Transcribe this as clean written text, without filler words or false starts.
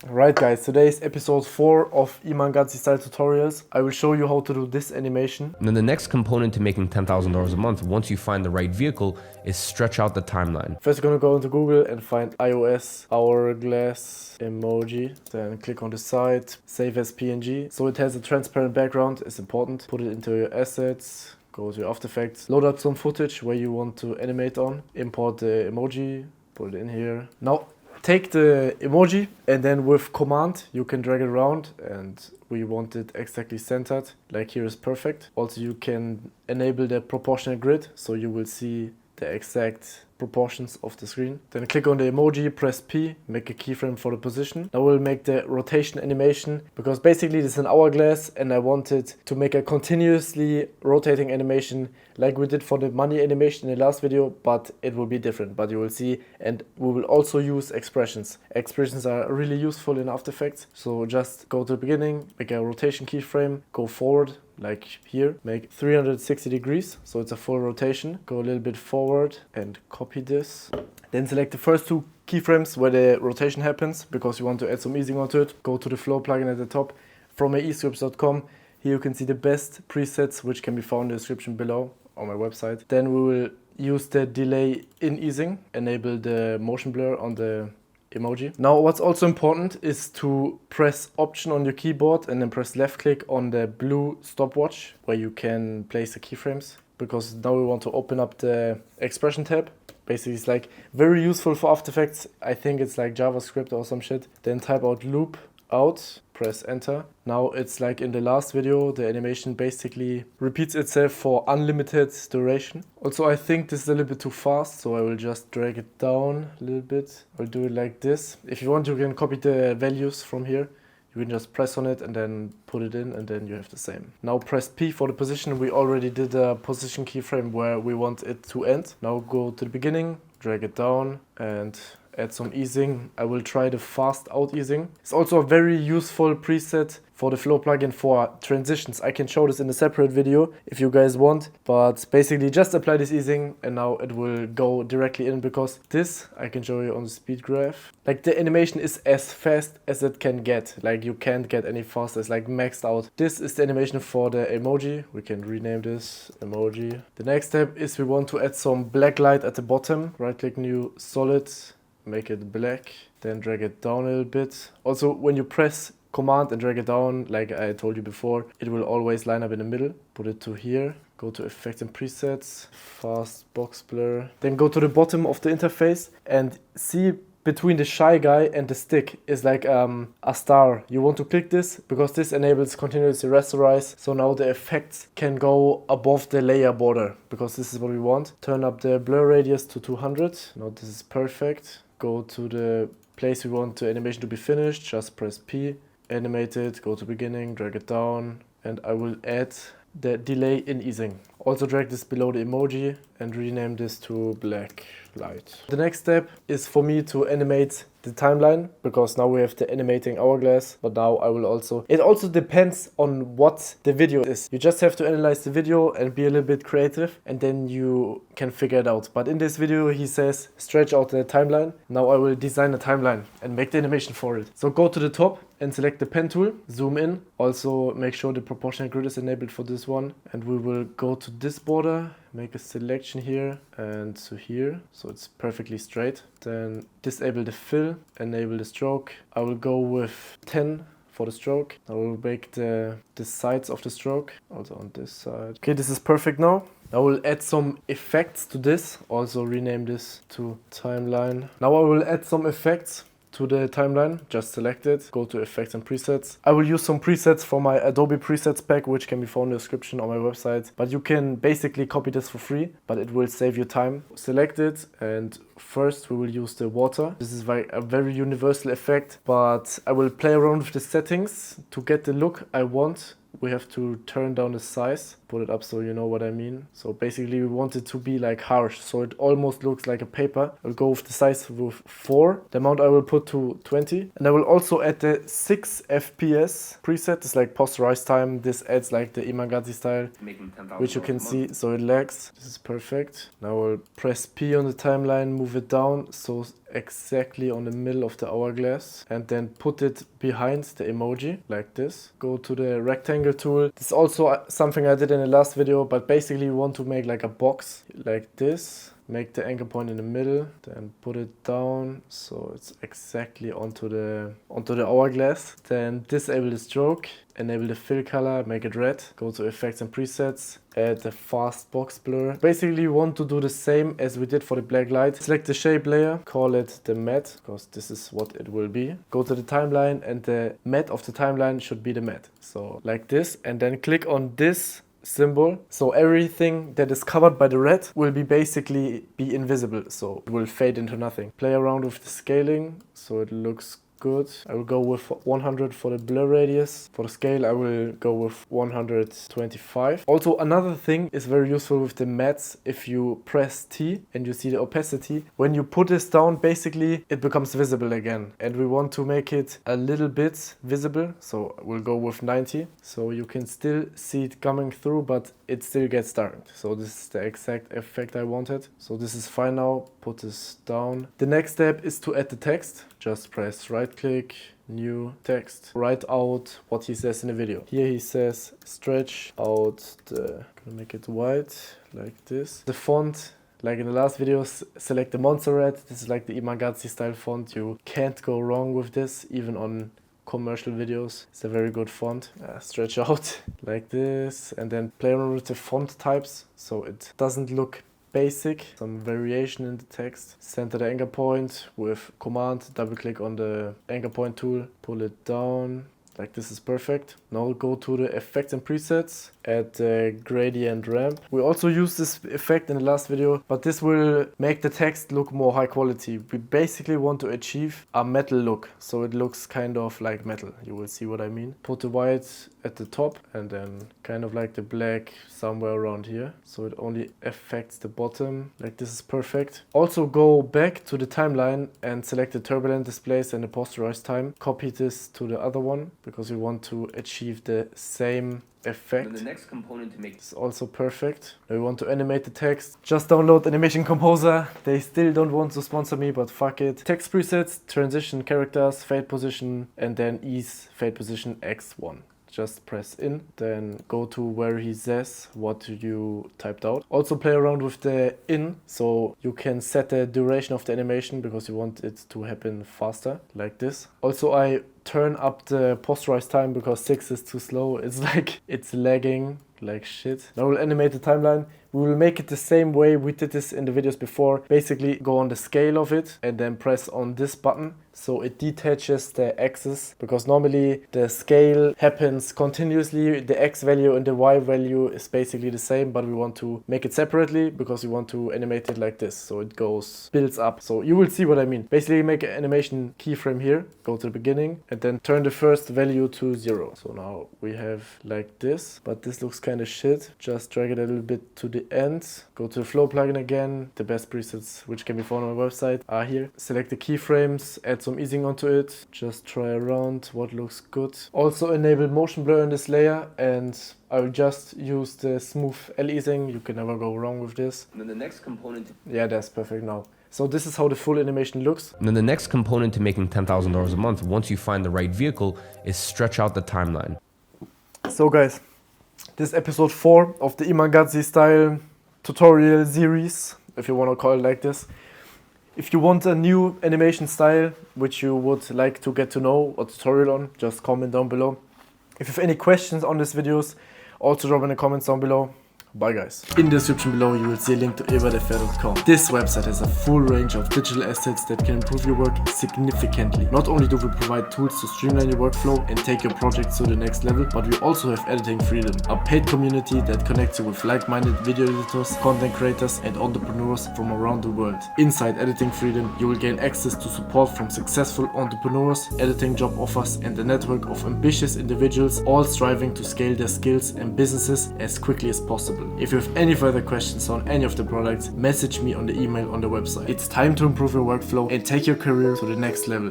Right guys, today is episode 4 of Iman Gadzhi'S style tutorials. I will show you how to do this animation. And then the next component to making $10,000 a month, once you find the right vehicle, is stretch out the timeline. First, you're gonna go into Google and find iOS Hourglass emoji. Then click on the site, save as PNG. So it has a transparent background, it's important. Put it into your assets, go to your After Effects, load up some footage where you want to animate on, import the emoji, put it in here. Now, take the emoji and then with command you can drag it around, and we want it exactly centered, like here is perfect. Also you can enable the proportional grid so you will see the exact proportions of the screen. Then click on the emoji, press P, make a keyframe for the position. Now we'll make the rotation animation, because basically this is an hourglass and I wanted to make a continuously rotating animation like we did for the money animation in the last video, but it will be different, but you will see. And we will also use expressions. Expressions are really useful in After Effects. So just go to the beginning, make a rotation keyframe, go forward, like here, make 360 degrees, so it's a full rotation. Go a little bit forward and copy this. Then select the first two keyframes where the rotation happens, because you want to add some easing onto it. Go to the flow plugin at the top from escripts.com. Here you can see the best presets, which can be found in the description below on my website. Then we will use the delay in easing, enable the motion blur on the emoji. Now what's also important is to press Option on your keyboard and then press left click on the blue stopwatch where you can place the keyframes, because now we want to open up the expression tab. Basically it's like very useful for After Effects. I think it's like JavaScript or some shit. Then type out loop out, press enter. Now it's like in the last video, the animation basically repeats itself for unlimited duration. Also I think this is a little bit too fast, so I will just drag it down a little bit. I'll do it like this. If you want, you can copy the values from here. You can just press on it and then put it in, and then you have the same. Now press P for the position. We already did a position keyframe where we want it to end. Now go to the beginning, drag it down and add some easing. I will try the fast out easing. It's also a very useful preset for the flow plugin for transitions. I can show this in a separate video if you guys want, but basically just apply this easing and now it will go directly in, because this I can show you on the speed graph. Like the animation is as fast as it can get. Like you can't get any faster. It's like maxed out. This is the animation for the emoji. We can rename this emoji. The next step is we want to add some black light at the bottom. Right click new solid, make it black, then drag it down a little bit. Also when you press command and drag it down, like I told you before, it will always line up in the middle. Put it to here, go to effects and presets, fast box blur, then go to the bottom of the interface and see between the shy guy and the stick is like a star. You want to click this because this enables continuous rasterize, so now the effects can go above the layer border, because this is what we want. Turn up the blur radius to 200. Now this is perfect. Go to the place we want the animation to be finished, just press P, animate it, go to beginning, drag it down, and I will add the delay in easing. Also drag this below the emoji and rename this to black light. The next step is for me to animate the timeline, because now we have the animating hourglass, but now I will also, it also depends on what the video is. You just have to analyze the video and be a little bit creative, and then you can figure it out. But in this video he says stretch out the timeline. Now I will design a timeline and make the animation for it. So go to the top and select the pen tool, zoom in. Also make sure the proportional grid is enabled for this one, and we will go to this border, make a selection here and to here, so it's perfectly straight. Then disable the fill, enable the stroke. I will go with 10 for the stroke. I will make the sides of the stroke, also on this side. Okay, this is perfect now. I will add some effects to this, also rename this to timeline. Now I will add some effects to the timeline. Just select it, go to effects and presets. I will use some presets for my Adobe presets pack, which can be found in the description on my website, but you can basically copy this for free, but it will save you time. Select it, and first we will use the water. This is like a very universal effect, but I will play around with the settings to get the look I want. We have to turn down the size, put it up so you know what I mean. So basically we want it to be like harsh, so it almost looks like a paper. I'll go with the size with 4. The amount I will put to 20. And I will also add the 6 FPS preset. It's like posterized time. This adds like the Iman Gadzhi style, which you can see, so it lags. This is perfect. Now I'll press P on the timeline, move it down, so exactly on the middle of the hourglass, and then put it behind the emoji like this. Go to the rectangle tool. This is also something I did in the last video, but basically you want to make like a box like this. Make the anchor point in the middle, then put it down so it's exactly onto the hourglass. Then disable the stroke, enable the fill color, make it red. Go to effects and presets, add the fast box blur. Basically you want to do the same as we did for the black light. Select the shape layer, call it the matte, because this is what it will be. Go to the timeline, and the matte of the timeline should be the matte. So like this, and then click on this symbol, so everything that is covered by the red will basically be invisible, so it will fade into nothing. Play around with the scaling so it looks good. I will go with 100 for the blur radius. For the scale I will go with 125. Also another thing is very useful with the mattes. If you press T and you see the opacity, when you put this down basically it becomes visible again, and we want to make it a little bit visible, so we'll go with 90, so you can still see it coming through but it still gets dark. So this is the exact effect I wanted. So this is fine now. Put this down. The next step is to add the text. Just press right click, new text. Write out what he says in the video. Here he says stretch out the, gonna make it white like this. The font, like in the last videos, select the Montserrat. This is like the Iman Gadzhi style font. You can't go wrong with this, even on commercial videos. It's a very good font. Stretch out like this, and then play around with the font types so it doesn't look basic. Some variation in the text. Center the anchor point with command, double click on the anchor point tool, pull it down. Like this is perfect. Now go to the effects and presets, add the gradient ramp. We also used this effect in the last video, but this will make the text look more high quality. We basically want to achieve a metal look, so it looks kind of like metal. You will see what I mean. Put the white at the top and then kind of like the black somewhere around here, so it only affects the bottom. Like this is perfect. Also go back to the timeline and select the turbulent displays and the posterized time. Copy this to the other one because we want to achieve the same effect. And the next component to make is also perfect. Now we want to animate the text. Just download Animation Composer. They still don't want to sponsor me, but fuck it. Text presets, transition characters, fade position, and then ease fade position X1. Just press in, then go to where he says what you typed out. Also play around with the in, so you can set the duration of the animation because you want it to happen faster, like this. Also I turn up the posterized time because 6 is too slow. It's like, it's lagging like shit. Now we'll animate the timeline. We will make it the same way we did this in the videos before. Basically go on the scale of it and then press on this button so it detaches the axis, because normally the scale happens continuously. The X value and the Y value is basically the same, but we want to make it separately because we want to animate it like this, so it builds up. So you will see what I mean. Basically make an animation keyframe here, go to the beginning and then turn the first value to 0. So now we have like this, but this looks kind of shit. Just drag it a little bit to the end. Go to the flow plugin again. The best presets which can be found on my website are here. Select the keyframes, add some easing onto it. Just try around what looks good. Also enable motion blur in this layer, and I will just use the smooth L-easing. You can never go wrong with this. And then the next component. Yeah, that's perfect now. So this is how the full animation looks. And then the next component to making $10,000 a month, once you find the right vehicle, is stretch out the timeline. So guys, this is episode 4 of the Iman Gadzhi style tutorial series, if you want to call it like this. If you want a new animation style which you would like to get to know or tutorial on, just comment down below. If you have any questions on these videos, also drop in the comments down below. Bye guys. In the description below you will see a link to emoji.com. This website has a full range of digital assets that can improve your work significantly. Not only do we provide tools to streamline your workflow and take your projects to the next level, but we also have editing freedom, a paid community that connects you with like-minded video editors, content creators and entrepreneurs from around the world. Inside Editing Freedom, you will gain access to support from successful entrepreneurs, editing job offers and a network of ambitious individuals, all striving to scale their skills and businesses as quickly as possible. If you have any further questions on any of the products, message me on the email on the website. It's time to improve your workflow and take your career to the next level.